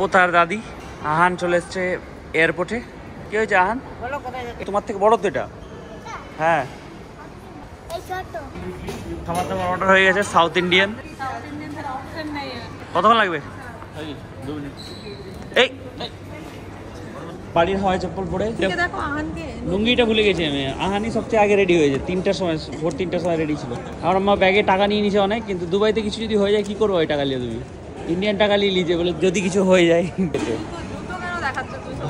পোতার দাদি আহান চলে এসছে এয়ারপোর্টে। কি হয়েছে আহান? তোমার থেকে বড় তো এটা। হ্যাঁ, খাবার দাবার অর্ডার হয়ে গেছে সাউথ ইন্ডিয়ান। কতক্ষণ লাগবে? 2 মিনিট। এই বাড়ির হাওয়ায় চপ্পল পরে লুঙ্গিটা ভুলে গেছি আমি। আহানি সবচেয়ে আগে রেডি হয়েছে, 3টার সময়, ভোর 3টার সময় রেডি ছিল। আমার আম্মা ব্যাগে টাকা নিয়ে নিছে অনেক, কিন্তু দুবাইতে কিছু যদি হয়ে যায় কি করবো? ওই টাকা নিয়ে তুমি ইন্ডিয়ান টাকা নিয়ে লিজে বলে যদি কিছু হয়ে যায়।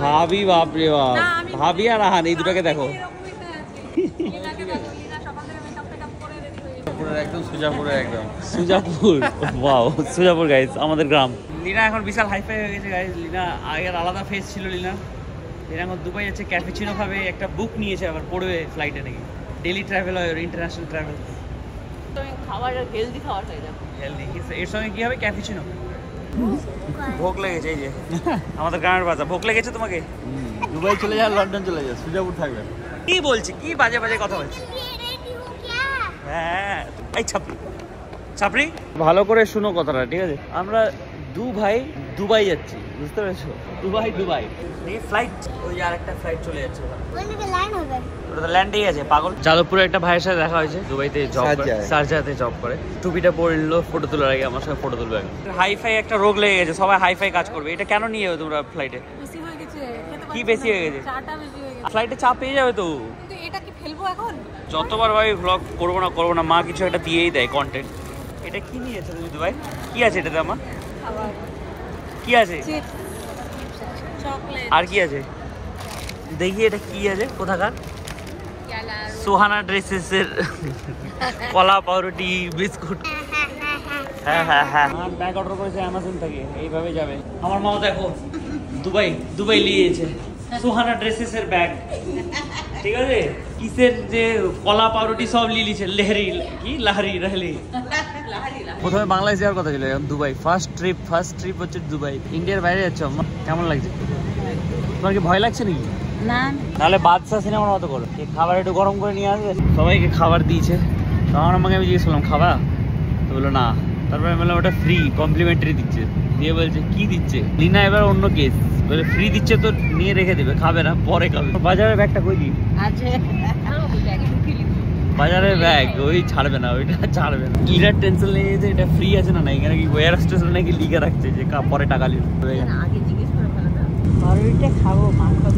ভাবি, বাপরে বাপ, ভাবি আর আহান এই দুটাকে দেখো। একদম সুজাপুরে, একদম সুজাপুর। ওয়াও, সুজাপুর গাইস, আমাদের গ্রাম। লিনা এখন বিশাল হাইফাই হয়ে গেছে গাইস। লিনা আগের আলাদা ফেস ছিল। লিনা এখন দুবাই যাচ্ছে, ক্যাফেচিনো খাবে, একটা বুক নিয়েছে, আবার পড়বে ফ্লাইটে নাকি। ডেলি ট্রাভেল হয়, ইন্টারন্যাশনাল ট্রাভেল। খাবার হেলদি খাবার খাই না, হেলদি। এর সঙ্গে কি হবে? ক্যাফেচিনো। ভোগ লেগেছে, এই যে আমাদের গ্রামের বাজার। ভোগ লেগেছে তোমাকে? দুবাই চলে যা, লন্ডন চলে যা, সুজাপুর থাকবে। কি বলছি? কি বাজে বাজে কথা বলছি? হ্যাঁ, এই ছাপড়ি ছাপড়ি, ভালো করে শুনো কথাটা, ঠিক আছে? আমরা দু ভাই দুবাই যাচ্ছি, বুঝতে পেরেছো? দুবাই ফ্লাইট, ওই যে আরেকটা ফ্লাইট চলে যাচ্ছে। ওটা তো ল্যান্ডেই আছে, পাগল। যাদবপুরে একটা ভাইয়ের সাথে দেখা হয়েছে, দুবাইতে জব করে, শারজাতে জব করে। টুপিটা পরে নিল ফটো তোলার আগে, আমার সঙ্গে ফটো তুলবে। হাইফাই একটা রোগ লেগে গেছে, সবাই হাইফাই কাজ করবে। এটা কেন নিয়ে যাবে তোমরা ফ্লাইটে? কি বেশি হয়ে গেছে? ফ্লাইটে চাপ পেয়ে যাবে তো। এটা কি ফেলবো এখন? যতবার ভাই ভ্লগ করবো না মা কিছু একটা দিয়েই দেয় কন্টেন্ট। এটা কি নিয়েছে তুমি দুবাই? কি আছে এটাতে আমার? কি আছে? আর কি আছে দেখি, এটা কি আছে? কোথাকার? সোহানা ড্রেসেসের কলা, পাউরুটি, বিস্কুট। হ্যাঁ, ব্যাগ অর্ডার করেছে অ্যামাজন থেকে, এইভাবে যাবে। আমার মাও দেখো দুবাই নিয়েছে সোহানা ড্রেসেসের ব্যাগ, ঠিক আছে? কিসের যে কলা পাউরুটি সব লিলিছে, লাহারি। প্রথমে বাংলাদেশ যাওয়ার কথা ছিল, এখন দুবাই। ফার্স্ট ট্রিপ হচ্ছে দুবাই। ইন্ডিয়ার বাইরে যাচ্ছ, কেমন লাগছে? তোমার কি ভয় লাগছে নাকি? না, তাহলে বাদশা সিনেমার মতো করো, খাবার একটু গরম করে নিয়ে আসবে। সবাইকে খাবার দিয়েছে, তখন আমাকে আমি জিজ্ঞেস করলাম খাবা, তো বললো না। তারপরে আমি বললাম ওটা ফ্রি, কমপ্লিমেন্টারি দিচ্ছে। দিয়ে বলছে কি দিচ্ছে? লিনা এবার অন্য কেস, বলে ফ্রি দিচ্ছে তো নিয়ে রেখে দেবে, খাবে না, পরে খাবে। বাজারের ব্যাগটা কই দিই? বাজারের ব্যাগ ওই ছাড়বে না, ওইটা ছাড়বে না। লিনার টেনশন লেগে গেছে, এটা ফ্রি আছে না, এখানে কি ওয়ার স্টেশনে নাকি লিখে রাখছে যে পরে টাকা নিবে। পাউরুটিটা খাবো, মাখন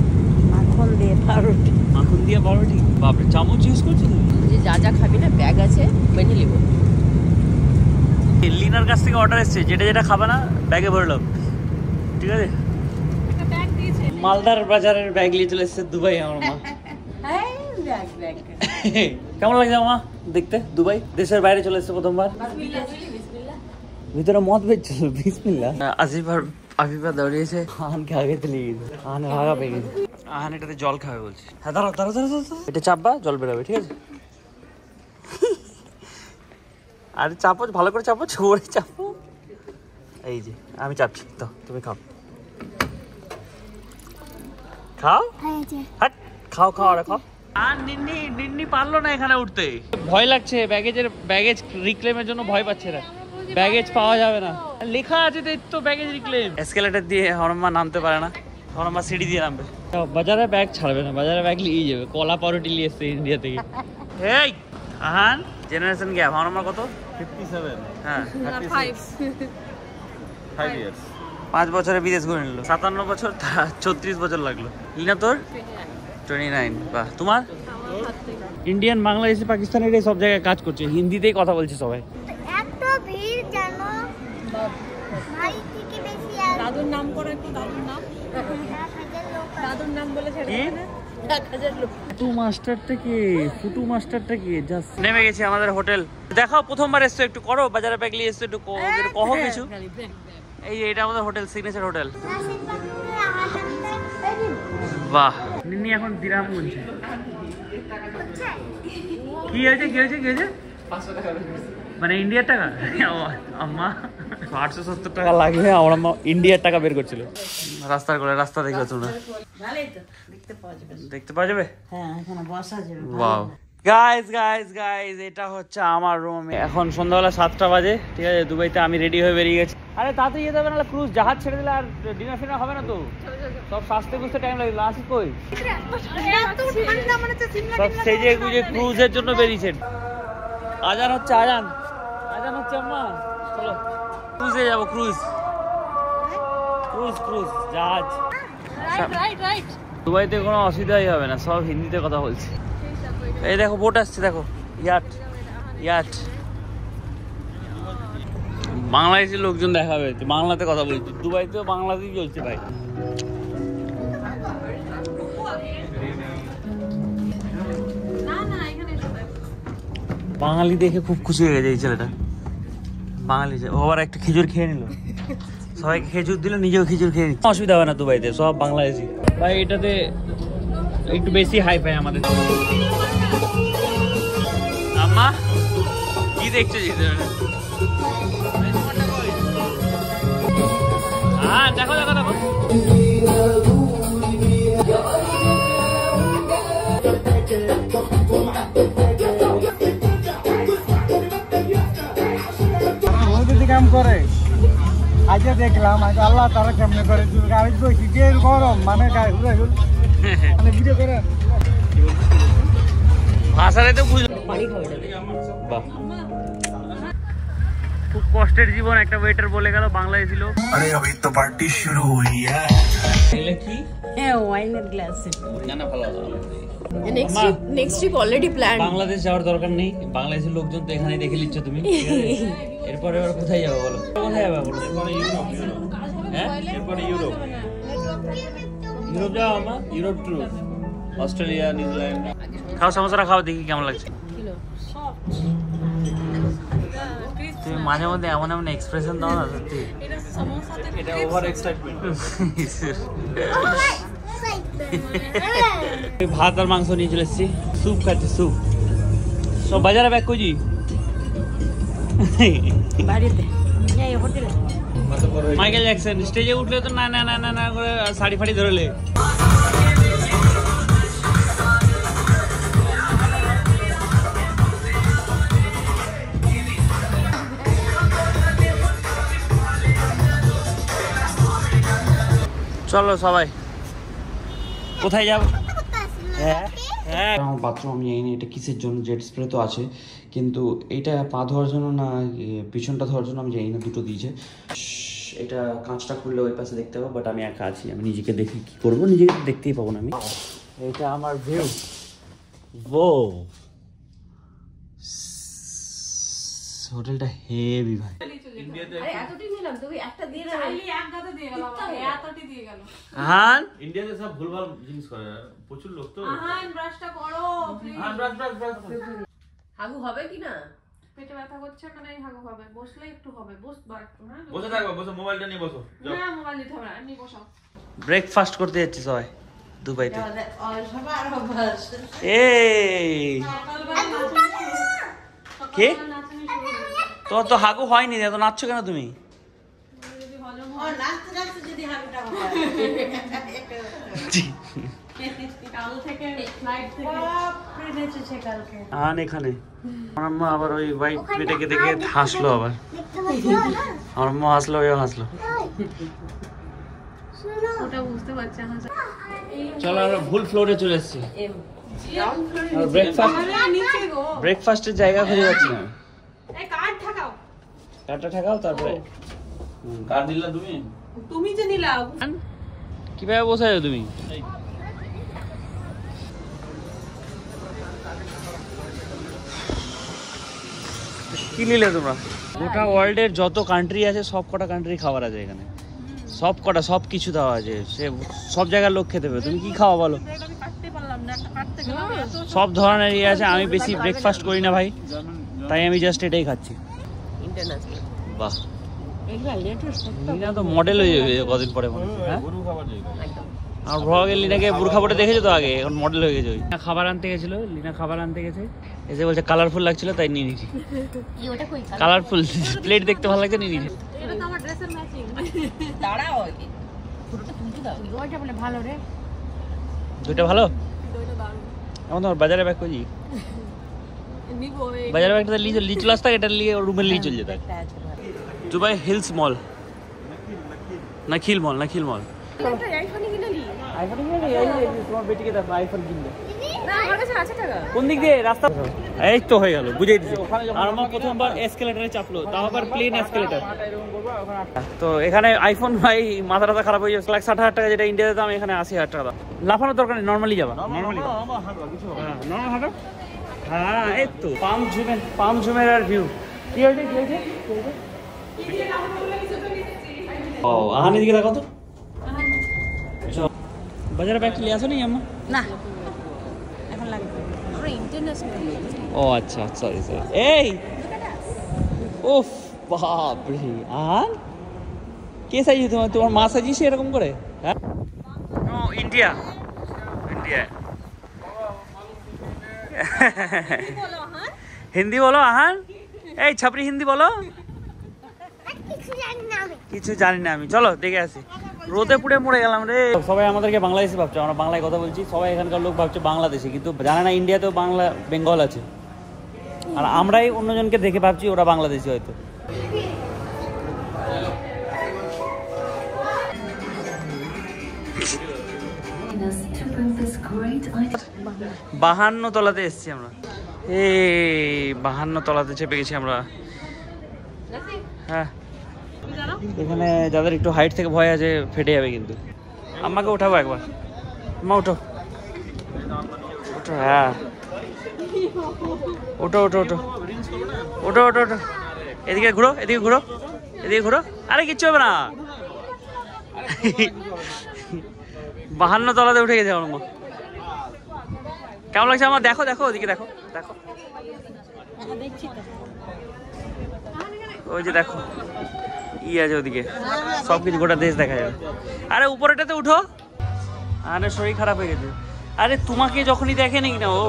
দিয়ে পাউরুটি। বাপরে, চামচ ইউজ করছো তুমি? যে যা খাবি না ব্যাগ আছে, মেনে নিব। লিনার কাছ থেকে অর্ডার এসছে, যেটা খাবে না ব্যাগে ভরলাম, ঠিক আছে? মালদার বাজারের ব্যাগ নিয়ে চলে এসছে দুবাই আমার মা। কেমন লাগছে মা দেখতে? দুবাই দেশের বাইরে চলে এসছে প্রথমবার। ভিতরে মদ বেচছিল, বিসমিল্লাহ। আসিফ আর আফিফা দাঁড়িয়েছে, আহানকে আগে তুলে গেছে, আহান ভাগা পেয়ে গেছে। আহান এটাতে জল খাবে বলছে। হ্যাঁ, দাঁড়াও, এটা চাপবা, জল বেরোবে, ঠিক আছে? আরে চাপো, ভালো করে চাপো, ছোড়ে চাপো। এই যে আমি চাপছি তো, তুমি খাও খাও আর খাও। আর নিন্নি পারলো না এখানে উঠতে, ভয় লাগছে। ব্যাগেজ রিক্লেমের জন্য ভয় পাচ্ছে না, ব্যাগেজ পাওয়া যাবে না, লেখা আছে তো ব্যাগেজ রিক্লেম। এসকেলেটর দিয়ে হরম্মা নামতে পারে না, হরম্মা সিঁড়ি দিয়ে নামবে। বাজারে ব্যাগ ছাড়বে না, বাজারে ব্যাগ নিয়ে যাবে। কলা পাউরুটি নিয়ে এসছে ইন্ডিয়া থেকে। এই আহান, জেনারেশন গ্যাপ। হরম্মা কত? 57। হ্যাঁ, 5 years। 5 বছরে বিদেশ ঘুরে নিল। 57 বছর, 34 বছর লাগলো। লিনা তোর 29। বাহ, তোমার? ইন্ডিয়ান, বাংলাদেশি, পাকিস্তানের সব জায়গায় কাজ করছে, হিন্দিতেই কথা বলছে সবাই। দাদুর নাম করে একটু, দাদুর নাম বলে ছেড়ে না। ফুটু মাস্টারটা কি জাস্ট নেমে গেছে আমাদের হোটেল। দেখাও, প্রথমবার এসছো, একটু করো, বাজারে ব্যাগ নিয়ে এসছো, একটু কহো কিছু। এই যে এটা আমাদের হোটেল, সিগনেচার হোটেল। বাহ, নিনি এখন দিরাম গুনছে। কি হয়েছে? মানে ইন্ডিয়ার টাকা? আম্মা 870 টাকা লাগবে, আমার আম্মা ইন্ডিয়ার টাকা বের করছিল। রাস্তার করে রাস্তা দেখবে তোমরা, দেখতে পাওয়া যাবে। হ্যাঁ, এখানে বসা যাবে। ওয়াও, গাইস গাইস গাইস এটা হচ্ছে আমার রুম। এখন সন্ধ্যাবেলা 7টা বাজে, ঠিক আছে। দুবাইতে আমি রেডি হয়ে বেরিয়ে গেছি। আরে তাড়াতাড়ি যেতে হবে, না ক্রুজ জাহাজ ছেড়ে দিলে আর ডিনার ফিনার হবে না তো, সব সাজতে বুঝতে টাইম লাগবে। আসি কই সব সেজে গুজে ক্রুজের জন্য বেরিয়েছে। আজান হচ্ছে, আজান আজান হচ্ছে আম্মা, চলো ক্রুজে যাবো। ক্রুজ ক্রুজ ক্রুজ জাহাজ। দুবাইতে কোনো অসুবিধাই হবে না, সব হিন্দিতে কথা বলছে। এই দেখো বোট আসছে, দেখো ইয়াট ইয়াট। বাংলাদেশের লোকজন দেখা হয়েছে, বাংলাতে কথা বলছে। দুবাইতেও বাংলাতেই চলছে ভাই। বাঙালি দেখে খুব খুশি হয়ে গেছে এই ছেলেটা। বাঙালি আবার একটা খেজুর খেয়ে নিল, সবাইকে খেজুর দিল, নিজেও খেজুর খেয়ে নিল। অসুবিধা হবে না দুবাইতে, সব বাংলাদেশি ভাই। এটাতে একটু বেশি হাই ফাই আমাদের। আম্মা কি দেখছো? হ্যাঁ দেখো দেখো দেখো। কাম করে আজ দেখলাম, আজ আল্লাহ তারা কেমনে করে গাড়ি বসি যে গরম, মানে গাড়ি মানে ভিডিও করে ভাষারে তো বুঝলো। বাহ, খুব কষ্টের জীবন। একটা ওয়েটার বলে গেল বাংলাদেশি লোক, अरे अभी तो पार्टी शुरू हुई है। এলে কি হ্যাঁ ওয়াইনের গ্লাস। না না ভালো। Next trip already plan. Bangladesh যাওয়ার দরকার নেই, বাংলাদেশের লোকজন তো এখানেই দেখে নিচ্ছ তুমি, ঠিক আছে? এরপরে এবার কোথায় যাবে বলো? কোথায় যাবে বলো? হ্যাঁ এরপরে ইউরোপ। ইউরোপ যাও মা, ইউরোপ ট্যুর, অস্ট্রেলিয়া, নিউজিল্যান্ড। খাও সমোসাটা খাও, দেখি কেমন লাগছে। তুমি মাঝে মধ্যে এমন এমন এক্সপ্রেশন দাও না, সত্যি এটা ওভার এক্সাইটমেন্ট। ভাত আর মাংস নিয়ে চলে এসেছি, স্যুপ খাচ্ছি, স্যুপ। সব বাজারে ব্যাক করছি বাড়িতে এই হোটেলে। মাইকেল জ্যাকসন স্টেজে উঠলে তো না না না না না করে শাড়ি ফাড়ি ধরলে। চলো সবাই কোথায় যাবো? হ্যাঁ হ্যাঁ আমার বাথরুম আমি জানি না এটা কিসের জন্য, জেট স্প্রে তো আছে, কিন্তু এটা পা ধোয়ার জন্য না পিছনটা ধোয়ার জন্য আমি জানি না, দুটো দিয়েছে। এটা কাঁচটা খুললে ওই পাশে দেখতে পাবো, বাট আমি একা আছি, আমি নিজেকে দেখে কি করবো, নিজেকে দেখতেই পাবো না আমি। এটা আমার ভিউ। ও হোটেলটা হেভি ভাই। হ্যাঁ ইন্ডিয়াতে সব ভুলভাল জিনিস করে, প্রচুর লোক তো। হাগু হবে কি না? পেটে ব্যথা করছে, মানে হাগু হবে, বসলে একটু হবে, বসবা একটু। হ্যাঁ বসে থাকো, বসে মোবাইলটা নিয়ে বসো। না মোবাইল নিতে হবে না, এমনি বসাও। ব্রেকফাস্ট করতে যাচ্ছি সবাই দুবাইতে। এই কে তোর তো হাগু হয়নি, এত নাচছো কেন তুমি? এখানে আমার মা আবার ওই হোয়াইট মেয়েটাকে দেখে হাসলো, আবার আমার মা হাসলো, ওইও হাসলো। ওটা বুঝতে পারছি। চলো আমরা ভুল ফ্লোরে চলে এসেছি, ব্রেকফাস্টের জায়গা খুঁজে পাচ্ছি না। কার্ডটা ঠাকাও, তারপরে কার দিলা তুমি? তুমি যে নিলা কিভাবে বসে যাও তুমি? কি নিলে তোমরা? গোটা ওয়ার্ল্ডের যত কান্ট্রি আছে সব কটা কান্ট্রি খাবার আছে এখানে, সব কটা সব কিছু দেওয়া আছে, সে সব জায়গার লোক খেতে পারে। তুমি কি খাওয়া বলো? সব ধরনের ইয়ে আছে। আমি বেশি ব্রেকফাস্ট করি না ভাই, তাই আমি জাস্ট এটাই খাচ্ছি। বাহ, লিনা তো মডেল হয়ে যাবে কদিন পরে মনে হয়। হ্যাঁ আর ভ্লগে লিনাকে বুরখা পরে দেখেছো তো আগে, এখন মডেল হয়ে গেছে। লিনা খাবার আনতে গেছিল, লিনা খাবার আনতে গেছে, এসে বলছে কালারফুল লাগছিল তাই নিয়ে নিয়েছি। কালারফুল প্লেট দেখতে ভালো লাগছে, নিয়ে নিয়েছি। এটা তো আমার ড্রেসের ম্যাচিং। দাঁড়াও কি পুরোটা তুলতে দাও। ওইটা বলে ভালো রে, দুইটা ভালো। ওইটা দারুণ। এখন তোমার বাজারে ব্যাক করছি। নিবো বাজারে একটা লি চলে আসতে এটা লিয়ে রুমে লিয়ে চলে যেতে দুবাই হিলস মল নাখিল মল একটা আইফোন কিনে নি আইফোন কিনে এই তোমার বেটিকে দেখো আইফোন কিনবে না আমার কাছে আছে টাকা কোন দিক দিয়ে রাস্তা এই তো হয়ে গেল বুঝাই দিছি আর আমার প্রথমবার এসকেলেটরে চাপলো তাও আবার প্লেন এসকেলেটর তো এখানে আইফোন ভাই মাথা খারাপ হয়ে যাচ্ছে 60,000 টাকা যেটা ইন্ডিয়াতে দাম এখানে 80,000 টাকা দাম লাফানোর দরকার নেই নরমালি যাবা নরমালি হাঁটো হ্যাঁ এই তো পাম ঝুমের আর ভিউ কি হয়েছে ও আহানি দিকে দেখো তো বাজারে ব্যাগ নিয়ে আসো নি আম্মা না এখন লাগবে পুরো ইন্টারন্যাশনাল ও আচ্ছা সরি এই উফ বাপ রে আর কে সাজিয়ে তোমার মা সাজিয়েছে এরকম করে হ্যাঁ ও ইন্ডিয়া হিন্দি বলো আহান এই ছাপরি হিন্দি বলো কিছু জানি না আমি চলো দেখে আসি রোদে পুড়ে মরে গেলাম রে সবাই আমাদেরকে বাংলাদেশি ভাবছে আমরা বাংলায় কথা বলছি সবাই এখানকার লোক ভাবছে বাংলাদেশি কিন্তু জানে না ইন্ডিয়াতেও বাংলা বেঙ্গল আছে আর আমরাই অন্যজনকে দেখে ভাবছি ওরা বাংলাদেশি হয়তো বাহান্ন তলাতে এসছি আমরা এই 52 তলাতে চেপে গেছি আমরা হ্যাঁ এখানে যাদের একটু হাইট থেকে ভয় আছে ফেটে যাবে কিন্তু আমাকে উঠাবো একবার মা ওঠো হ্যাঁ ওঠো এদিকে ঘুরো আরে কিচ্ছু হবে না 52 তলাতে উঠে গেছে আমার মা কেমন লাগছে আমার দেখো ওদিকে দেখো ওই যে দেখো আছে ওদিকে সবকিছু গোটা দেশ দেখা যাবে আরে উপরেটাতে উঠো আরে শরীর খারাপ হয়ে গেছে আরে তোমাকে যখনই দেখে নাকি না ও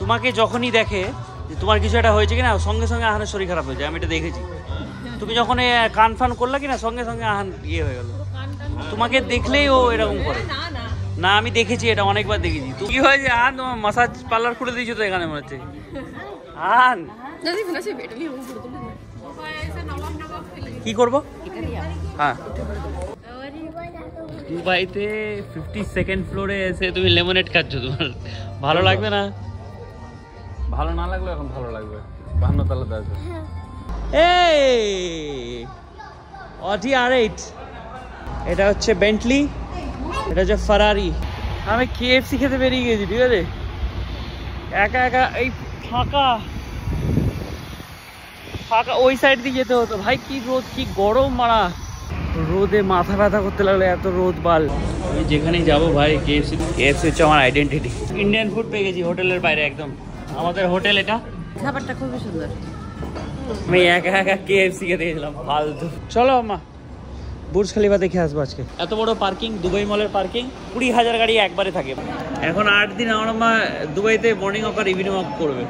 তোমাকে যখনই দেখে যে তোমার কিছু একটা হয়েছে কিনা সঙ্গে সঙ্গে আহানের শরীর খারাপ হয়ে যায় আমি এটা দেখেছি তুমি যখন কান ফান করলা কিনা সঙ্গে সঙ্গে আহান ইয়ে হয়ে গেল তোমাকে দেখলেই ও এরকম করে না আমি দেখেছি এটা অনেকবার দেখেছি কি হয়েছে আহান তোমার মাসাজ পার্লার খুলে দিয়েছো তো এখানে মনে হচ্ছে আহান কি করবো হ্যাঁ দুবাইতে 52nd ফ্লোরে এসে তুমি লেমনেড খাচ্ছ তোমার ভালো লাগবে না ভালো না লাগলো এখন ভালো লাগবে 52 তলাতে আছে এই অডি R8 এটা হচ্ছে বেন্টলি এটা হচ্ছে ফারারি আমি KFC খেতে বেরিয়ে গেছি ঠিক আছে একা এই ফাঁকা ওই সাইড দিয়ে যেতে হতো ভাই কি রোদ কি গরম মারা রোদে মাথা ব্যথা করতে লাগলো এত রোদ বাল আমি যেখানেই যাবো ভাই KFC হচ্ছে আমার আইডেন্টিটি ইন্ডিয়ান ফুড পেয়ে গেছি হোটেলের বাইরে একদম আমাদের হোটেল এটা খাবারটা খুবই সুন্দর আমি একা KFC খেতে গেছিলাম ফালতু চলো মা বুর্জ খলিফা দেখে আসবো আজকে এত বড় পার্কিং দুবাই মলের পার্কিং 20,000 গাড়ি একবারে থাকে এখন 8 দিন আমার মা দুবাইতে মর্নিং ওয়াক আর ইভিনিং ওয়াক করবে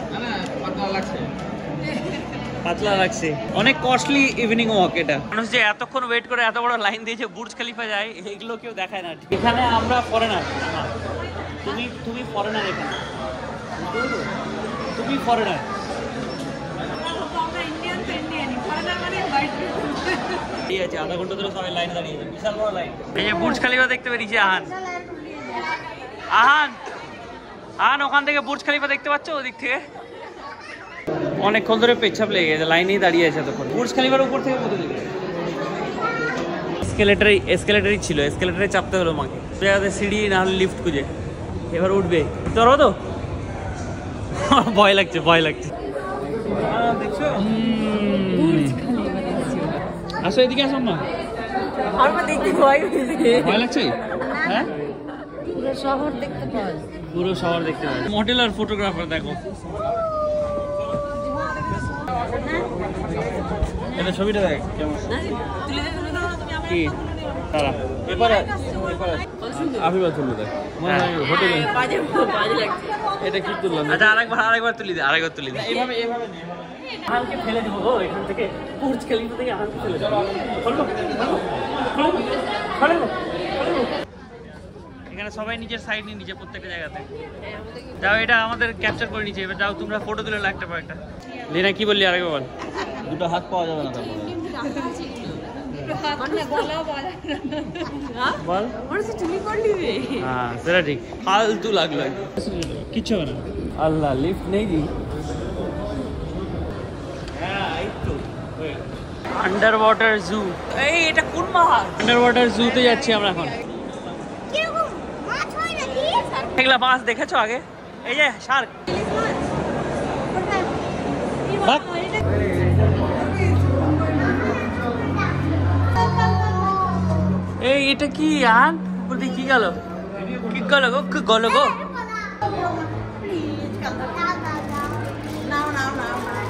পাতলা লাগছে অনেক কস্টলি ইভিনিং ওয়াক এটা মানুষ যে এতক্ষণ ওয়েট করে এত বড় লাইন দিয়েছে বুর্জ খলিফা যায় এগুলো কেউ দেখায় না এখানে আমরা ফরেনার তুমি ফরেনার এখানে তুমি ফরেনার ঠিক আছে আধা ঘন্টা ধরে সবাই লাইনে দাঁড়িয়ে আছে বিশাল বড় লাইন এই যে বুর্জ খলিফা দেখতে পেরেছি আহান ওখান থেকে বুর্জ খলিফা দেখতে পাচ্ছ ওদিক থেকে অনেকক্ষণ ধরে পেছাপ লেগে গেছে লাইনেই দাঁড়িয়ে আছে তখন বুর্জ খলিফার উপর থেকে কত দিকে এসকেলেটারই ছিল এসকেলেটারে চাপতে হলো মাকে জায়গাতে সিঁড়ি না হলে লিফট খুঁজে এবার উঠবে তোর তো ভয় লাগছে দেখছো আসো এদিকে আসো না আমার দেখতে ভয় লাগছে হ্যাঁ পুরো শহর দেখতে পাওয়া মডেল আর ফটোগ্রাফার দেখো এটা ছবিটা দেখ কেমন কি তারা এবারে আবিবা তুলে দেখ মনে হয় হোটেলে বাজে লাগছে এটা কি তুললাম আচ্ছা আরেকবার তুলি দে এইভাবে আহানকে ফেলে দেবো এখান থেকে বুর্জ খলিফা থেকে আহানকে ফেলে দেবো এখানে সবাই নিজের সাইড নিয়ে নিচে প্রত্যেকটা জায়গাতে। যাও এটা আমাদের ক্যাপচার করে নিচে, এবার যাও তোমরা ফটো তুলে একটা পর একটা। লিনা কি বললি আরেকবার বল। দুটো হাত পাওয়া যাবে না তারপরে বল। হ্যাঁ সেটা ঠিক, ফালতু লাগলো কিচ্ছু হবে না। আল্লাহ লিফট নেই জি। আন্ডার ওয়াটার জু, এই এটা কোন মাছ? আন্ডার ওয়াটার জুতে যাচ্ছি আমরা এখন। এগুলা মাছ দেখেছো আগে? এই যে শার্ক। এই এটা কি আন বলতে কি গেল? কি গেল গো? কি গেল গো?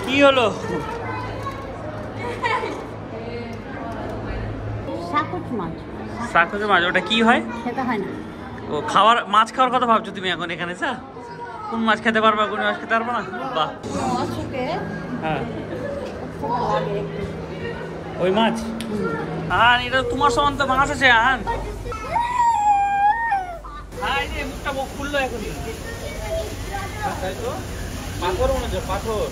কি হলো? সাকুচ মাছ। ওটা কি হয়? খেতে হয় না। ও খাওয়ার, মাছ খাওয়ার কথা ভাবছো তুমি এখন এখানে? স্যার কোন মাছ খেতে পারবা, কোন মাছ খেতে পারবো না? বাহ, হ্যাঁ ওই মাছ। আন এটা তোমার সমান তো মাছ আছে আন। হ্যাঁ এই যে মুখটা খুললো এখন। পাথর মনে হচ্ছে, পাথর।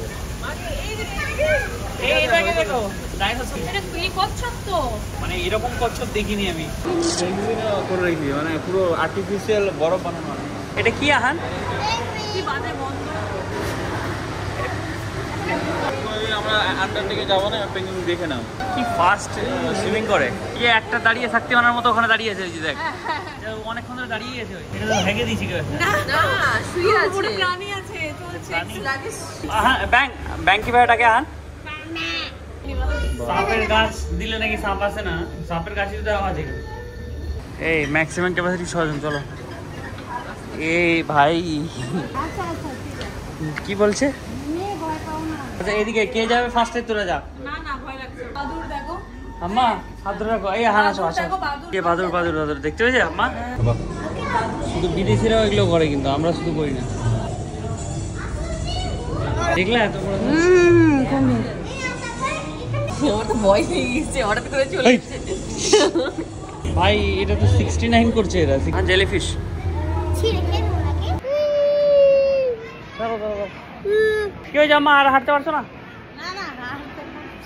এইটাকে দেখো, ডাইনোসর। এটা কি কচ্ছপ তো? মানে এরকম কচ্ছপ দেখিনি আমি। করে রেখেছি, মানে পুরো আর্টিফিশিয়াল বরফ বানানো। এটা কি আহান? কি বাজে গন্ধ। আমরা আন্ডার দিকে যাবো না, পেঙ্গুইন দেখে নাও কি ফাস্ট সুইমিং করে। কি একটা দাঁড়িয়ে শক্তিমানের মতো ওখানে দাঁড়িয়ে আছে, ওই যে দেখ অনেকক্ষণ ধরে দাঁড়িয়ে আছে। এটা তো ভেঙে দিয়েছি কেউ একটা। না শুয়ে আছে, পুরো প্রাণী আছে। চলছে লাগিস। আহান ব্যাংক, ব্যাংক কি ভাইটাকে আহান? সাপের গাছ দিলে নাকি সাপ আসে না, সাপের গাছে তো আওয়াজ এখানে। এই ম্যাক্সিমাম ক্যাপাসিটি 6 জন, চলো। এই ভাই কি বলছে? আচ্ছা এদিকে কে যাবে ফার্স্টে? তোরা যা। না না ভয় লাগছে। বাদুর দেখো আম্মা হাত ধরে রাখো। এই হান আসো আসো। কে বাদুর? বাদুর বাদুর দেখতে পেয়েছে আম্মা? শুধু বিদেশিরাও এগুলো করে, কিন্তু আমরা শুধু করি না। দেখলে এত বড় আমার তো ভয় পেয়ে গেছে, হঠাৎ করে চলে এসেছে। ভাই এটা তো 69 করছে এরা। জেলিফিশ। কি হয়েছে আম্মা, আর হাঁটতে পারছো না?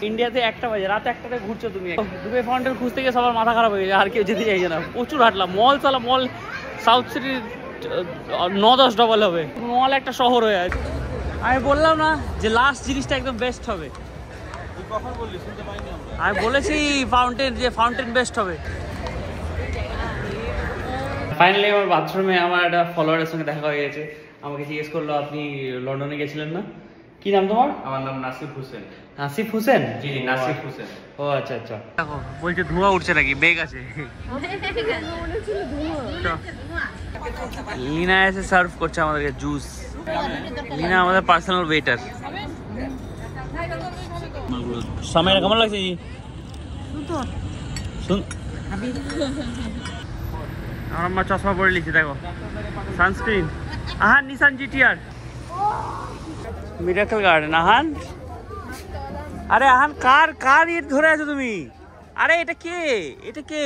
ইন্ডিয়াতে 1টা বাজে, রাত 1টাতে ঘুরছো তুমি। দুবে ফাউন্টেন খুঁজতে গিয়ে সবার মাথা খারাপ হয়ে গেছে, আর কেউ যেতে চাইছে না। প্রচুর হাঁটলাম। মল চালা, মল সাউথ সিটির 9-10 ডবল হবে। মল একটা শহর হয়ে আছে। আমি বললাম না যে লাস্ট জিনিসটা একদম বেস্ট হবে। কখন বললি? শুনতে পাইনি আমরা। আমি বলেছি ফাউন্টেন, যে ফাউন্টেন বেস্ট হবে। ফাইনালি আমার বাথরুমে আমার একটা ফলোয়ারের সঙ্গে দেখা হয়ে গেছে। আমাকে জিজ্ঞেস করলো আপনি লন্ডনে গেছিলেন না? কি নাম তোমার? আমার নাম নাসিফ হোসেন। নাসিফ হোসেন? জি নাসিফ হোসেন। ও আচ্ছা আচ্ছা। দেখো বলছে ধোঁয়া উঠছে নাকি, বেগ আছে। লিনা এসে সার্ভ করছে আমাদেরকে জুস। লিনা আমাদের পার্সোনাল ওয়েটার। সময়টা কেমন লাগছে? শুন আমার মা চশমা পরে লিখছে, দেখো sunscreen. Ahaan Nissan GTR miracle garden. Ahaan, আরে আহান কার কার ইট ধরে আছো তুমি? আরে এটা কে? এটা কে?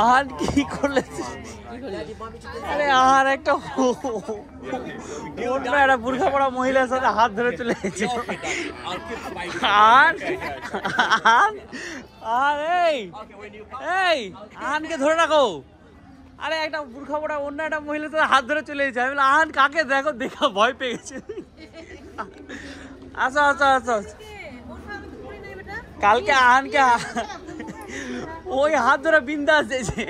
আহান কি করলে? আরে আহান একটা একটা বুরখা পড়া মহিলার সাথে হাত ধরে চলে এসেছে। এই আহানকে ধরে রাখো। আরে একটা বুরখা পড়া অন্য একটা মহিলার সাথে হাত ধরে চলে এসেছে। আমি আহান কাকে দেখো, দেখা ভয় পেয়ে গেছে। আসো আসো আসো। কালকে আহানকে ওই হাত ধরে বিন্দাস দিয়েছে।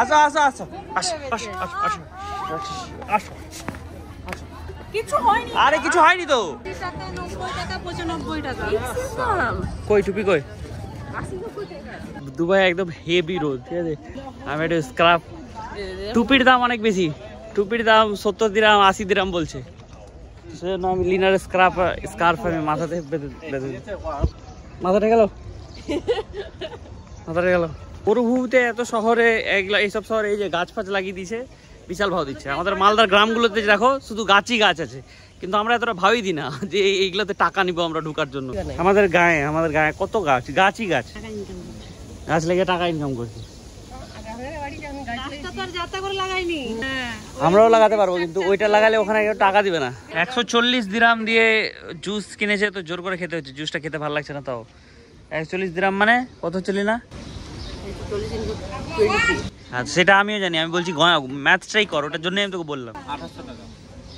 আসো আসো আসো আসো আসো আসো আসো। কিছু হয়নি। আরে কিছু হয়নি তো। 90 টাকা 95 টাকা। কই টুপি কই? দুবাই একদম হেভি রোদ, ঠিক আছে। আমি একটা স্কার্ফ, টুপির দাম অনেক বেশি। টুপির দাম 70 দিরহাম 80 দিরহাম বলছে। সেজন্য আমি লিনার স্কার্ফ আমি মাথাতে বেঁধে মাথাটা গেল, মাথাটা গেল। মরুভূমিতে এত শহরে এইসব শহরে এই যে গাছ ফাছ লাগিয়ে দিয়েছে, বিশাল ভাও দিচ্ছে। আমাদের মালদার গ্রামগুলোতে দেখো শুধু গাছই গাছ আছে, কিন্তু আমরা এতটা ভাবি দিই না যে এইগুলোতে টাকা নিবো আমরা ঢোকার জন্য। আমাদের গায়ে কত গাছই গাছ লেগে টাকা ইনকাম করছি। আমরাও লাগাতে পারবো, কিন্তু ওইটা লাগালে ওখানে কেউ টাকা দিবে না। 140 দিরহাম দিয়ে জুস কিনেছে, তো জোর করে খেতে হচ্ছে। জুসটা খেতে ভালো লাগছে না। তাও 140 দিরহাম মানে কত চলি না? আচ্ছা সেটা আমিও জানি, আমি বলছি ম্যাথটাই কর, ওটার জন্যই আমি তোকে বললাম।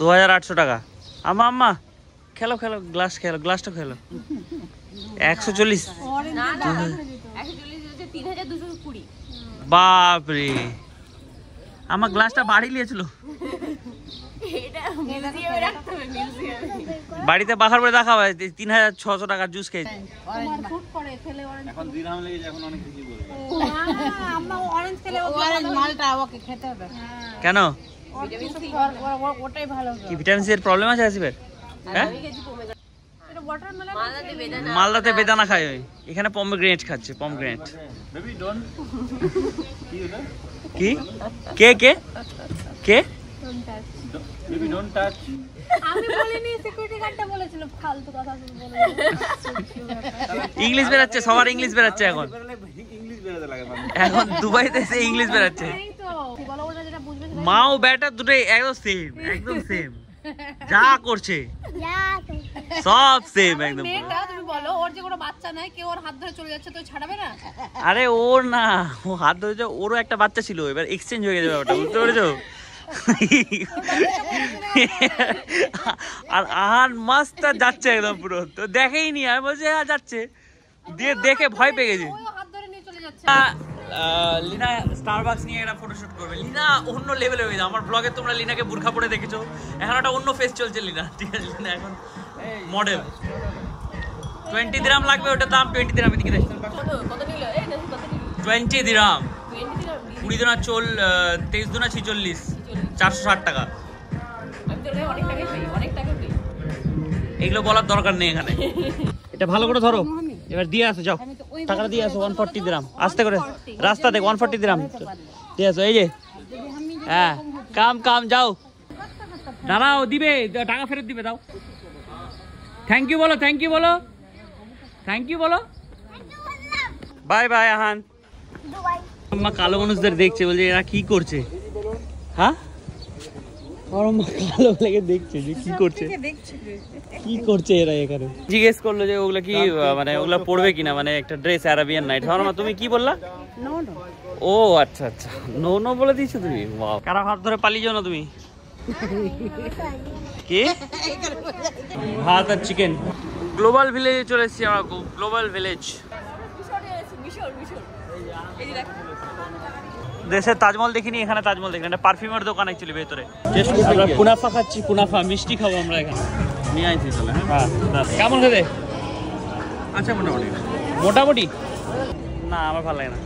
2800 টাকা। আম্মা খেলো গ্লাসটা খেলো। 140 বাপরে, আমার গ্লাসটা বাড়ি নিয়েছিল। বাড়িতে বাখার পরে দেখা হয় 3600 টাকার জুস খেয়েছি। কেন কি ভিটামিন সি এর প্রবলেম আছে আসিফের? হ্যাঁ মালদাতে বেদানা খায়, এখানে পমগ্রেনেট খাচ্ছে। পমগ্রেনেট কি কে কে কে ইংলিশ বেরাচ্ছে, সবার ইংলিশ বেরাচ্ছে এখন। দুবাইতে এসে ইংলিশ বেরাচ্ছে। মাও ব্যাটার দুটোই একদম সেম যা করছে সব সেম একদম। তুমি বলো ওর যে কোনো বাচ্চা নাই, কেউ ওর হাত ধরে চলে যাচ্ছে তো ছাড়াবে না? আরে ওর না, ও হাত ধরেছে, ওরও একটা বাচ্চা ছিল, এবার এক্সচেঞ্জ হয়ে যাবে ওটা, বুঝতে পেরেছো? আর আহান মাস্টার যাচ্ছে একদম পুরো, তো দেখেই নি, আমি বলছি হ্যাঁ যাচ্ছে, দিয়ে দেখে ভয় পেয়ে গেছি। লিনা স্টারবাকস নিয়ে একটা ফটোশুট করবে। লিনা অন্য লেভেলে হয়ে যায়। আমার ব্লগে তোমরা লিনাকে বুরখা পরে দেখেছো, এখন একটা অন্য ফেস চলছে লিনা, ঠিক আছে? লিনা এখন মডেল। 20 দিরহাম লাগবে, ওটার দাম 20 দিরহাম। এদিকে দেখ 20 দিরহাম, 20 দুনা 23 দুনা 46, 460 টাকা। এগুলো বলার দরকার নেই এখানে। এটা ভালো করে ধরো, এবার দিয়ে আসো, যাও টাকাটা দিয়ে আসো। 140 দিরহাম, আস্তে করে রাস্তা দেখ, 140 দিরহাম দিয়ে আসো। এই যে হ্যাঁ, কাম যাও। দাঁড়াও, দিবে টাকা ফেরত দিবে, দাও। থ্যাংক ইউ বলো। Bye bye Ahaan. আম্মা কালো মানুষদের দেখছে, বলছে এরা কি করছে। হ্যাঁ আমার আম্মা কালো লেগে দেখছে যে কি করছে এরা এখানে। জিজ্ঞেস করলো যে ওগুলা কি মানে ওগুলা পড়বে কিনা, মানে একটা ড্রেস অ্যারাবিয়ান নাইট। আমার তুমি কি বললা? ও আচ্ছা নো বলে দিয়েছো তুমি। কারা হাত ধরে পালিয়ে যাও না তুমি? কি ভাত আর চিকেন। গ্লোবাল ভিলেজে চলে এসেছি আমরা। গ্লোবাল ভিলেজ দেশের তাজমহল দেখিনি, এখানে তাজমহল দেখিনি। এটা পারফিউমের দোকান অ্যাকচুয়ালি ভেতরে। আমরা কুনাফা খাচ্ছি, কুনাফা মিষ্টি খাবো আমরা এখানে। নিয়ে আইছি তাহলে। হ্যাঁ কেমন খেতে? আচ্ছা মোটামুটি না, আমার ভালো লাগে না।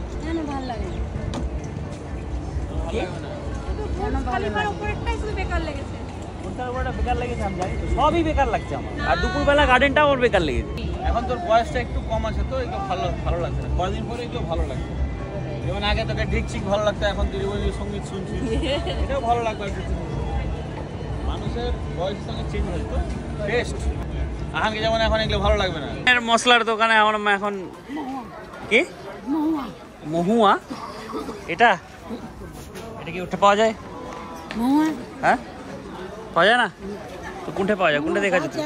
বেকার লেগেছে আমি জানি তো, সবই বেকার লাগছে আমার। আর দুপুরবেলা গার্ডেনটাও আমার বেকার লেগেছে। এখন তোর বয়সটা একটু কম আছে তো, একটু ভালো লাগছে না। কদিন পরে একটু ভালো লাগছে। যেমন আগে তোকে ঢিকচিক ভালো লাগতো, এখন তুই সঙ্গীত শুনছি, এটাও ভালো লাগবে। মানুষের বয়সের সঙ্গে চেঞ্জ হয়েছে তো টেস্ট। আহানকে যেমন এখন এগুলো ভালো লাগবে না। মশলার দোকানে আমার মা এখন কি মহুয়া, এটা কি উঠে পাওয়া যায়? হ্যাঁ পাওয়া যায় না তো, কোনটা পাওয়া যায়? কোনটা দেখা যাচ্ছে?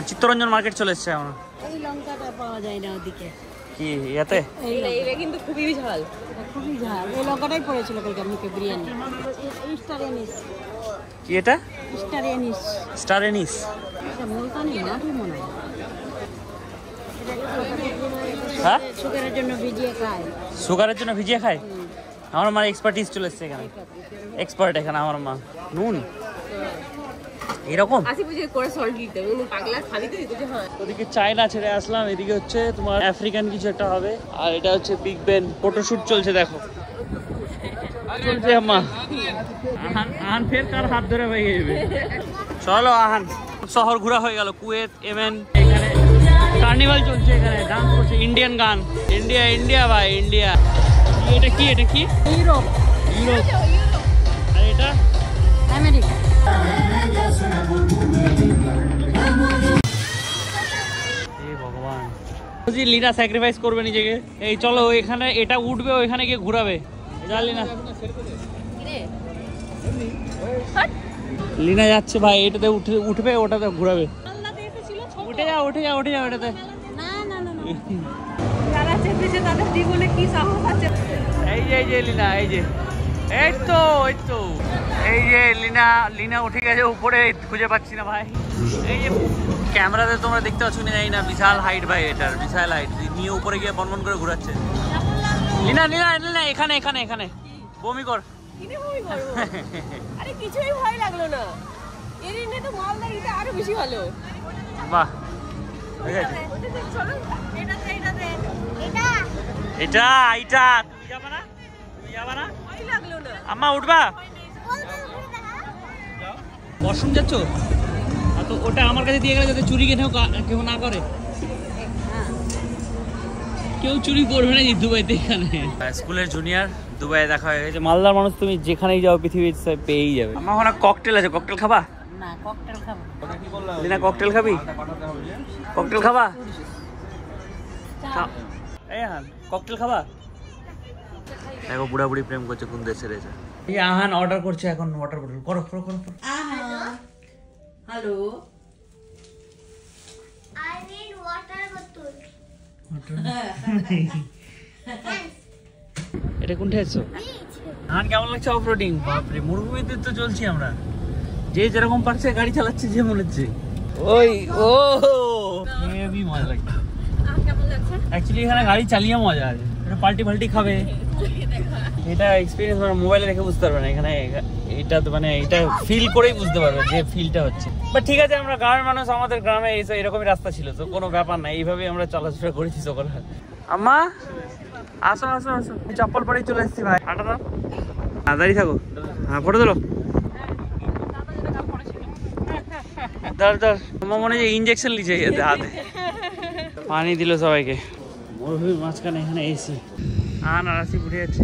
চিত্তরঞ্জন মার্কেট চলে এসছে এখন। এই লঙ্কাটা পাওয়া যায় না ওদিকে। কি ইয়াতে? এইটা কিন্তু খুবই ঝাল। এই লঙ্কাটাই পড়েছিল কালকে মুখে বিরিয়ানি। স্টার এনিস। কি এটা? স্টার এনিস। এটা মুলতানি মাটি মনে হয়। হ্যাঁ সুগারের জন্য ভিজিয়ে খায়। আমার মা এক্সপার্টিস চলে এসছে এখানে, এক্সপার্ট এখানে আমার মা। নুন এরকম ওদিকে চায়না ছেড়ে আসলাম, এদিকে হচ্ছে তোমার আফ্রিকান কিছু একটা হবে। আর এটা হচ্ছে বিগ বেন, ফটোশুট চলছে দেখো। চলছে আম্মা। আহান ফের কার হাত ধরে ভেঙে যাবে। চলো আহান, শহর ঘোরা হয়ে গেল। কুয়েত, ইয়েমেন, এখানে কার্নিভাল চলছে, এখানে ডান্স করছে ইন্ডিয়ান গান। ইন্ডিয়া ভাই ইন্ডিয়া। এটা কি ইউরোপ। আর এটা লীনা স্যাক্রিফাইস করবে নিজেকে। এই চলো এখানে এটা উঠবে, ওইখানে গিয়ে ঘুরাবে। লীনা লীনা যাচ্ছে ভাই, এটাতে উঠবে, ওটাতে ঘুরাবে। উঠে যাও উঠে যাও উঠে যাও এটাতে। এই যে লীনা, এই যে এই তো এই যে লীনা উঠে গেছে উপরে, খুঁজে পাচ্ছি না ভাই। এই যে ক্যামেরাতে তোমরা দেখতে পাচ্ছ না জানি না, বিশাল হাইট ভাই, এটার বিশাল হাইট নিয়ে উপরে গিয়ে বনবন করে ঘুরাচ্ছে। লীনা এখানে এখানে এখানে বমি কর। আরে কিছুই ভয় লাগলো না, এর এনে তো মালদারিতে আরো বেশি ভালো। বাহ এটা তুমি যাবা না? ভয় লাগলো না। আম্মা উঠবা? ওয়াশরুম যাচ্ছ? তো ওটা আমার কাছে দিয়ে গেলে যাতে চুরি কেউ না করে। কেউ চুরি করবে না দুবাইতে। এখানে স্কুলের জুনিয়র, দুবাইয়ে দেখা হয়ে গেছে। মালদার মানুষ তুমি যেখানেই যাও পৃথিবীতে পেয়েই যাবে। আমার ওখানে ককটেল আছে, ককটেল খাবা? না, ককটেল খাবো। লীনা ককটেল খাবি? ককটেল খাবা? এই আহান ককটেল খাবা? দেখো বুড়া বুড়ি প্রেম করছে কোন দেশে রয়েছে। এই আহান অর্ডার করছে এখন ওয়াটার বটল। করো করো করো। Hello, I need water bottle. এটা কোনটা আছো? আহান কেমন লাগছে অফরোডিং? বাপরে মরুভূমিতে তো চলছি আমরা, যে যেরকম পারছে গাড়ি চালাচ্ছে, যে মনে হচ্ছে। ওই ও হেভি মজা লাগছে। কেমন লাগছে? অ্যাকচুয়ালি এখানে গাড়ি চালিয়ে মজা আছে। এটা পাল্টি খাবে, এটা এক্সপিরিয়েন্স মানে মোবাইলে দেখে বুঝতে পারবে না। এখানে এটা তো মানে এটা ফিল করেই বুঝতে পারবে যে ফিলটা হচ্ছে। বাট ঠিক আছে, আমরা গ্রামের মানুষ, আমাদের গ্রামে এরকমই রাস্তা ছিল, তো কোনো ব্যাপার না, এইভাবেই আমরা চলাফেরা করেছি সকালে। আম্মা আসো আসো আসো, চপ্পল পরেই চলে এসেছি ভাই। হাঁটা দাও, দাঁড়িয়ে থাকো। হ্যাঁ ফটো তোলো। আমার মনে হয় ইঞ্জেকশন লিচে হাতে। পানি দিল সবাইকে। মরুভূমির মাঝখানে এখানে এসি। আহান আর আসি ঘুরে যাচ্ছে।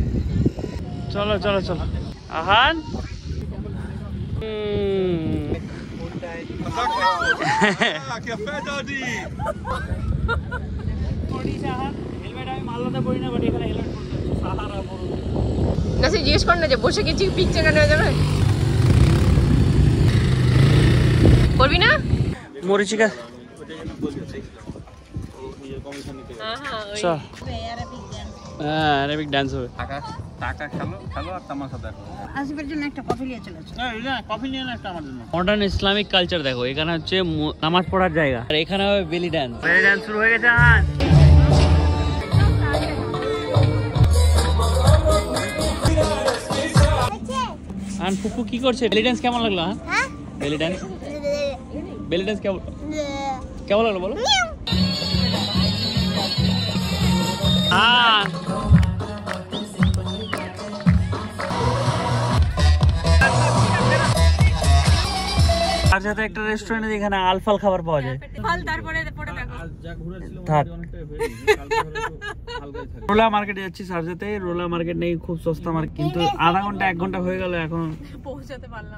চলো চলো চলো আহান। না সে জিজ্ঞেস কর না যে বসে গেছি পিকচার নেওয়া যাবে, করবি না? মরিচিকা হ্যাঁ অ্যারাবিক ডান্স হবে। টাকা খেলো আর তামাশা দেখো। আসবের জন্য একটা কফি নিয়ে চলে আসো। কফি নিয়ে না একটা আমার জন্য। মডার্ন ইসলামিক কালচার দেখো, এখানে হচ্ছে নামাজ পড়ার জায়গা, আর এখানে হবে বেলি ডান্স। বেলি ডান্স শুরু হয়ে গেছে। আন ফুফু কি করছে? বেলি ডান্স কেমন লাগলো? হ্যাঁ বেলি ডান্স কেমন লাগলো বলো? আর সাথে একটা রেস্টুরেন্ট যেখানে আলফাল খাবার পাওয়া যায়। রোলা মার্কেটে যাচ্ছি সারজাতে। রোলা মার্কেট নেই, খুব সস্তা মার্কেট, কিন্তু আধা ঘন্টা 1 ঘন্টা হয়ে গেল এখন পৌঁছাতে পারলাম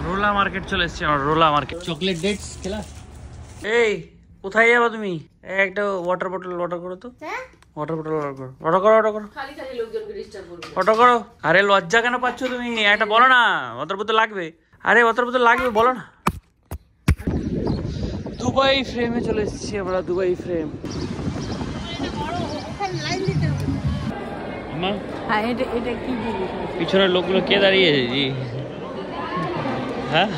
রোলা মার্কেট চলে এসেছি আমরা। রোলা মার্কেট চকলেট ডেটস খেলা। এই কোথায় যাবা তুমি? একটা ওয়াটার বটল অর্ডার করো তো। ওয়াটার বটল অর্ডার করো। অর্ডার করো। আরে লজ্জা কেন পাচ্ছ তুমি? একটা বলো না ওয়াটার বোতল লাগবে। আরে ওয়াটার বোতল লাগবে বলো না। দুবাই ফ্রেমে চলে এসেছি আমরা। Dubai frame. পিছনের লোকগুলো কে দাঁড়িয়েছে? জি হ্যাঁ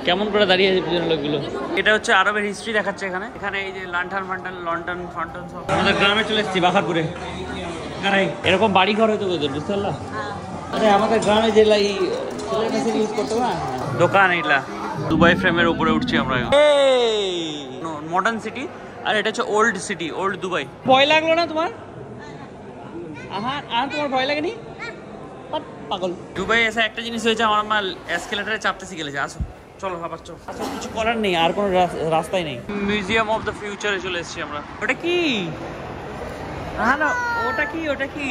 কেমন করে দাঁড়িয়ে আছে পিছনের লোকগুলো? এটা হচ্ছে আরবের হিস্ট্রি দেখাচ্ছে এখানে। এখানে এই যে লন্ডন ফান্টন সব। আমাদের গ্রামে চলে এসেছি, বাহারপুরে। এরকম বাড়ি ঘর হয়তো ওদের, বুঝতে পারলা? আরে আমাদের গ্রামে যে ইউজ করতে পারে দোকান এইটা। দুবাই ফ্রেমের উপরে উঠছি আমরা। মডার্ন সিটি, আর এটা হচ্ছে ওল্ড সিটি, ওল্ড দুবাই। ভয় লাগলো না তোমার? তোমার ভয় লাগেনি? পাগল। দুবাই এসে একটা জিনিস হয়েছে, আমার মা এসকেলেটারে চাপতে শিখে গেছে। আসো চলো আবার চলো। আচ্ছা কিছু করার নেই, আর কোনো রাস্তাই নেই। মিউজিয়াম অফ দ্য ফিউচারে চলে এসেছি আমরা। ওটা কি? ওটা কি?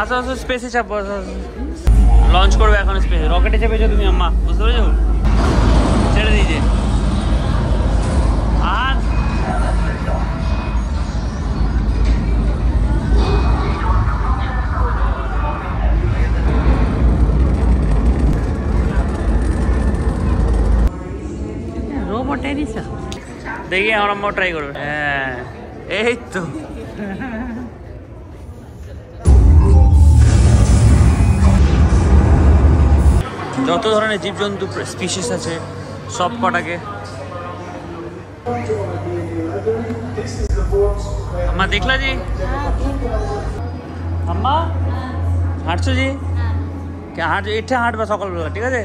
আসো স্পেসে চাপবো। লঞ্চ করবে এখন স্পেস। রকেটে চেপেছো তুমি আম্মা, বুঝতে পেরেছো? ছেড়ে দিয়েছে। আর রোবট এরিসা দেখি আমার আম্মা ট্রাই করবে। হ্যাঁ এই তো যত ধরনের জীবজন্তু স্পিসিস আছে সব কটাকে। আম্মা দেখলা জি? আম্মা হাঁটছো জি? হাঁট, এটা হাঁটবা সকালবেলা, ঠিক আছে?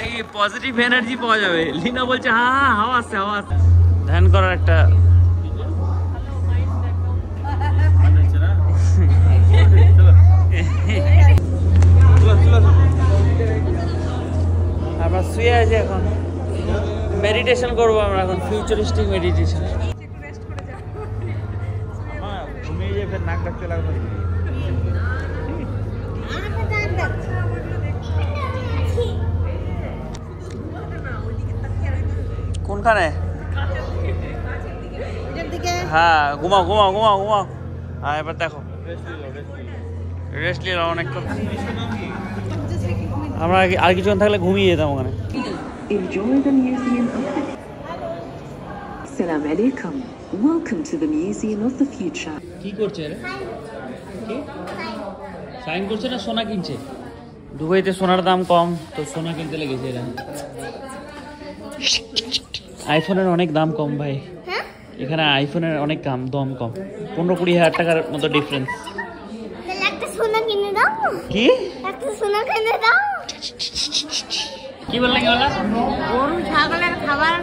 এই পজিটিভ এনার্জি পাওয়া যাবে। লিনা বলছে হ্যাঁ হ্যাঁ হাওয়া আসছে, হাওয়া আসছে। ধ্যান করার একটা আমরা শুয়ে আছি এখন, মেডিটেশন করবো আমরা এখন, ফিউচারিস্টিক মেডিটেশন। ঘুমিয়ে যে ফের নাক ডাকতে লাগবে। কোনখানে? হ্যাঁ ঘুমাও ঘুমাও ঘুমাও ঘুমাও। হ্যাঁ এবার দেখো, রেস্ট নিয়ে অনেকক্ষণ। আমরা আর কিছুক্ষণ থাকলে ঘুমিয়ে যেতাম ওখানে। Enjoy the museum of the Salam alaikum. Welcome to the museum of the future. কি করছে রে? কি সাইন করছে না সোনা কিনছে? দুবাইতে সোনার দাম কম, তো সোনা কিনতে লেগেছে এরা। আইফোনের অনেক দাম কম ভাই, এখানে আইফোনের অনেক দাম কম, 15-20 হাজার টাকার মতো ডিফারেন্স। একটা সোনা কিনে দাও। কি একটা সোনা কিনে দাও। কি বললে? কি বললা? গরু ছাগলের খাবার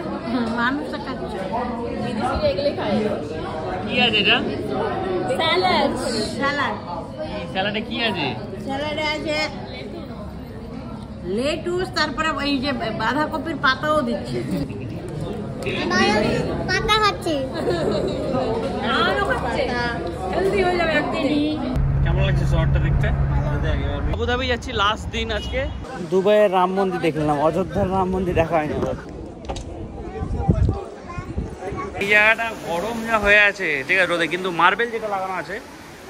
মানুষ খাচ্ছে, বিদেশিরা এগুলো খায়। কি আছে এটা? স্যালাড। স্যালাড। স্যালাডে কি আছে? স্যালাডে আছে লেটুস, তারপরে এই যে বাঁধাকপির পাতাও দিচ্ছে। পাতা খাচ্ছি। আরও খাচ্ছে, হেলদি হয়ে যাবে একদিনই। কেমন লাগছে শহরটা দেখতে? আবুধাবি যাচ্ছি লাস্ট দিন আজকে। দুবাইয়ের রাম মন্দির দেখলাম, অযোধ্যার রাম মন্দির দেখা হয়নি। এই জায়গাটা গরম যা হয়ে আছে, ঠিক আছে রোদে, কিন্তু মার্বেল যেটা লাগানো আছে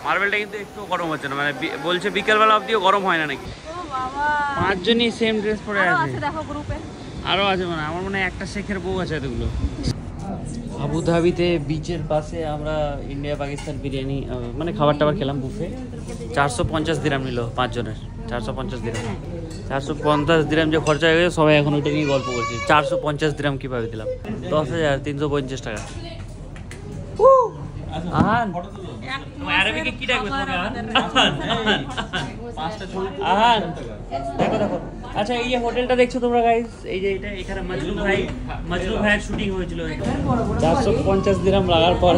মার্বেলটা কিন্তু একটু গরম হচ্ছে না, মানে বলছে বিকেলবেলা অবধিও গরম হয় না নাকি। 5 জনই সেম ড্রেস পরে আছে। দেখো গ্রুপে আরও আছে, মানে আমার মনে হয় একটা শেখের বউ আছে এতগুলো। আবুধাবিতে বিচের পাশে আমরা ইন্ডিয়া পাকিস্তান বিরিয়ানি মানে খাবার টাবার খেলাম বুফে। 450 দিরাম নিল 5 জনের, 450 দিরাম। 450 দিরাম যে খরচা হয়ে গেছে, সবাই এখন ওইটা নিয়ে গল্প করছে। 450 দিরাম কীভাবে দিলাম? 10,350 টাকা। আহান আরবিকে কি ডাকবে তোমাকে? আহান দেখো দেখো। আচ্ছা এই যে হোটেলটা দেখছো তোমরা গাইস, এই যে এটা, এখানে মজনু ভাইয়ের শুটিং হয়েছিল। 450 দিরাম লাগার পর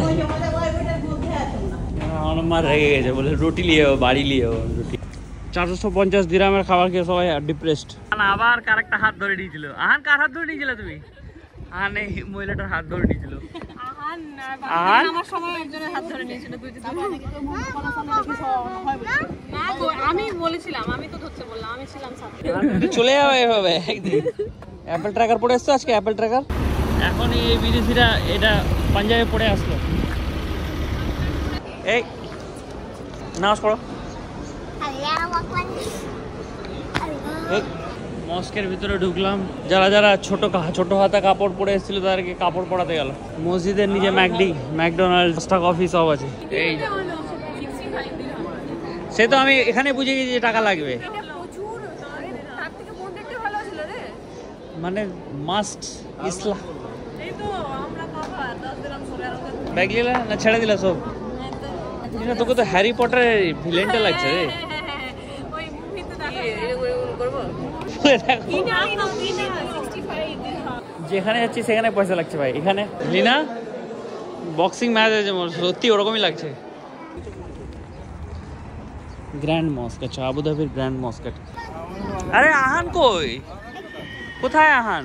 আমার মা রেগে গেছে, বলে রুটি নিয়ে বাড়ি নিয়ে রুটি। 450 দিরামের খাবার খেয়ে সবাই ডিপ্রেসড। আবার কার একটা হাত ধরে নিয়েছিল। আহান কার হাত ধরে নিয়েছিল তুমি? আহান এই মহিলাটার হাত ধরে নিয়েছিল। আহান আমার সময় একজনের হাত ধরে নিয়েছিল। আমি বলেছিলাম, আমি তো ধরতে বললাম, আমি ছিলাম সাথে। চলে যাবে এভাবে একদিন। অ্যাপেল ট্র্যাকার পড়ে এসছো আজকে, অ্যাপেল ট্র্যাকার। এখন এই বিদেশিরা এটা পাঞ্জাবে পড়ে আসলো। এই নামাজ পড়ো। এই মস্কের ভিতরে ঢুকলাম। যারা যারা ছোট হাতা কাপড় পরে এসেছিল তাদেরকে কাপড় পরাতে গেল। মসজিদের নিচে ম্যাকডোনাল্ডস, কফি সব আছে। এই সে তো আমি এখানে বুঝে গেছি যে টাকা লাগবে, মানে মাস্ট ইসলাম। ব্যাগ নিলা না ছেড়ে দিলা সব? তোকে তো হ্যারি পটারের ভিলেনটা লাগছে রে। যেখানে যাচ্ছি সেখানে পয়সা লাগছে ভাই। এখানে লিনা বক্সিং ম্যাচ আছে, সত্যি ওরকমই লাগছে। গ্র্যান্ড মস্ক, আচ্ছা আবুধাবির গ্র্যান্ড মস্ক। আরে আহান কই? কোথায় আহান?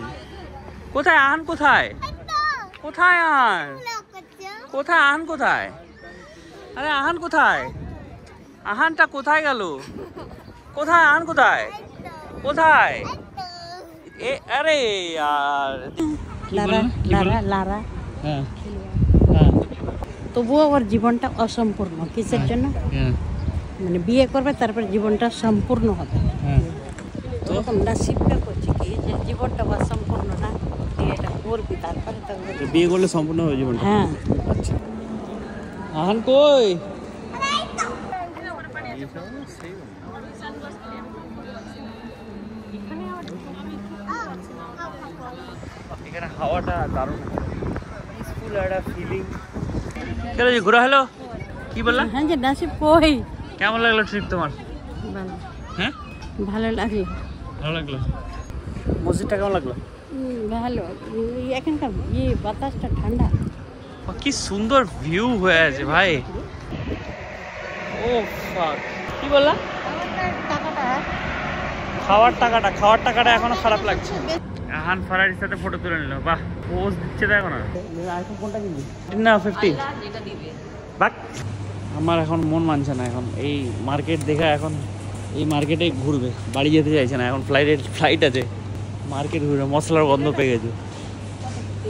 কোথায় আহান? কোথায় কোথায় আহান? কোথায় আহান? কোথায়? আরে আহান কোথায়? আহানটা কোথায় গেল? কোথায় আন কোথায় কোথায় এ আরে यार লারা হ্যাঁ হ্যাঁ তবুও ওর জীবনটা অসম্পূর্ণ কিসের জন্য হ্যাঁ মানে বিয়ে করবে তারপর জীবনটা সম্পূর্ণ হবে হ্যাঁ তখন নাসিবটা করছে কি যে জীবনটা অসম্পূর্ণ না বিয়েটা করবি তারপরে তো বিয়ে করলে সম্পূর্ণ হবে জীবনটা হ্যাঁ আচ্ছা আহান কই এখানে হাওয়াটা দারুণ পিসফুল একটা ফিলিং চলো জি ঘোরা হলো কি বললা হ্যাঁ যে নাসিব কই কেমন লাগলো ট্রিপ তোমার ভালো হ্যাঁ ভালো লাগলো ভালো লাগলো মসজিদটা কেমন লাগলো ভালো এখানকার বাতাসটা ঠান্ডা কি সুন্দর ভিউ হয়ে আছে ভাই ও ফাক কি বললা খাওয়ার টাকাটা এখনো খারাপ লাগছে আহান ফারারির সাথে ফটো তুলে নিল বাহ পোজ দিচ্ছে দেখো না আইফোন কোনটা কিনবি না 50 বাক আমার এখন মন মানছে না এখন এই মার্কেট দেখা এখন এই মার্কেটে ঘুরবে বাড়ি যেতে চাইছে না এখন ফ্লাইট আছে মার্কেট ঘুরে মশলার গন্ধ পেয়ে গেছে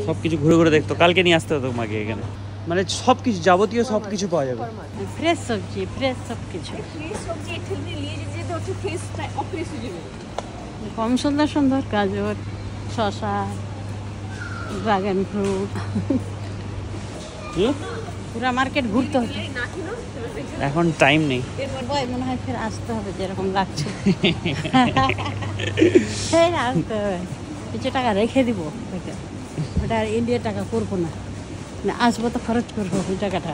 সব কিছু ঘুরে ঘুরে দেখতো কালকে নিয়ে আসতে হতো তোমাকে এখানে মানে সব কিছু যাবতীয় সব কিছু পাওয়া যাবে ফ্রেশ সবজি ফ্রেশ সব কিছু কম সুন্দর সুন্দর গাজর শসা ড্রাগন ফ্রুট পুরা মার্কেট ঘুরতে হবে এখন টাইম নেই মনে হয় ফের আসতে হবে যেরকম লাগছে ফের আসতে হবে কিছু টাকা রেখে দিব ওটা আর ইন্ডিয়ার টাকা করবো না আসবো তো খরচ করবো ওই টাকাটা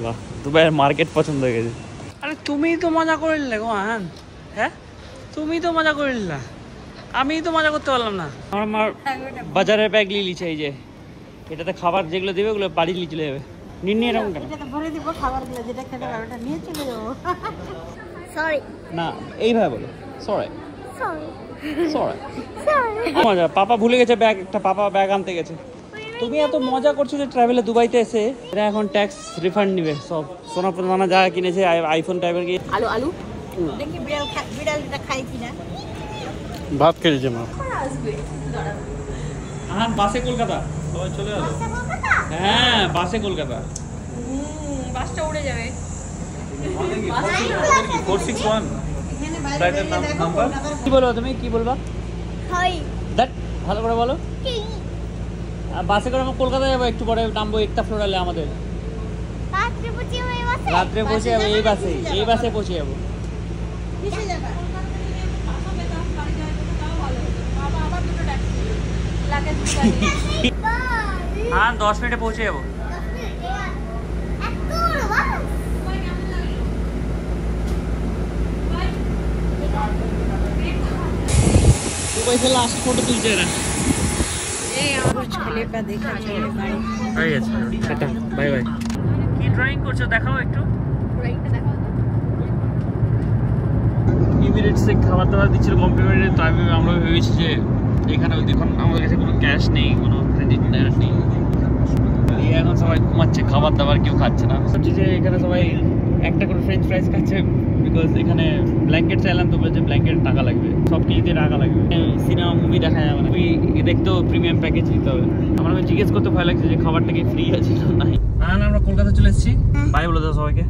বাহ দুবাইয়ের মার্কেট পছন্দ হয়ে গেছে আরে তুমিই তো মজা করলে গো আহান হ্যাঁ তুমি তো মজা করলে আমি তো মজা করতে পারলাম না আমার বাজারের ব্যাগ নিয়ে লিছে এই যে এটাতে খাবার যেগুলো দেবে ওগুলো বাড়ি নিয়ে চলে যাবে নিয়ে এরকম কেন এটা ভরে দিব খাবারগুলো যেটা খেতে পারবে ওটা নিয়ে চলে যাবো সরি না এইভাবে বলো সরি সরি সরি সরি মজা পাপা ভুলে গেছে ব্যাগ একটা পাপা ব্যাগ আনতে গেছে তুমি এত মজা করছো যে ট্রাভেলে দুবাইতে এসে এরা এখন ট্যাক্স রিফান্ড নিবে সব সোনা প্রধানা যা কিনেছে আইফোন টাইপের কি আলু দেখি বিড়ালটা খাই কিনা ভাত খেয়েছে মা আহান বাসে কলকাতা সবাই চলে গেল হ্যাঁ বাসে কলকাতা বাসটা উড়ে যাবে 461 ফ্লাইটের নাম্বার কি বলবো তুমি কি বলবা হাই দ্যাট ভালো করে বলো কি বাসে করে আমরা কলকাতায় যাবো একটু পরে নামবো একটা ফ্লোরালে আমাদের রাত্রে পৌঁছে এই বাসে রাত্রে পৌঁছে যাবো এই বাসে পৌঁছে যাবো কিসে যাবা হ্যাঁ 10 মিনিটে পৌঁছে যাবো দুবাই থেকে লাস্ট ফটো তুলছে এরা বুর্জ খলিফা দেখা চলে বাড়ি হয়ে গেছে টাটা বাই বাই কি ড্রয়িং করছো দেখাও একটু ইমিরেটসে খাবার দাবার দিচ্ছিল কমপ্লিমেন্টারি তো আমরা ভেবেছি যে এখানে দেখুন আমাদের কাছে কোনো ক্যাশ নেই কোনো ক্রেডিট কার্ড নেই এখন সবাই ঘুমাচ্ছে খাবার দাবার কেউ খাচ্ছে না ভাবছি যে এখানে সবাই একটা করে ফ্রেঞ্চ ফ্রাইজ খাচ্ছে বিকজ এখানে ব্ল্যাঙ্কেট চাইলাম তো বলছে ব্ল্যাঙ্কেট টাকা লাগবে সব কিছুতে টাকা লাগবে সিনেমা মুভি দেখা যাবে না মুভি দেখতেও প্রিমিয়াম প্যাকেজ নিতে হবে আমার জিজ্ঞেস করতে ভয় লাগছে যে খাবারটা কি ফ্রি আছে না নাই আমরা কলকাতা চলে এসেছি বাই বলে দাও সবাইকে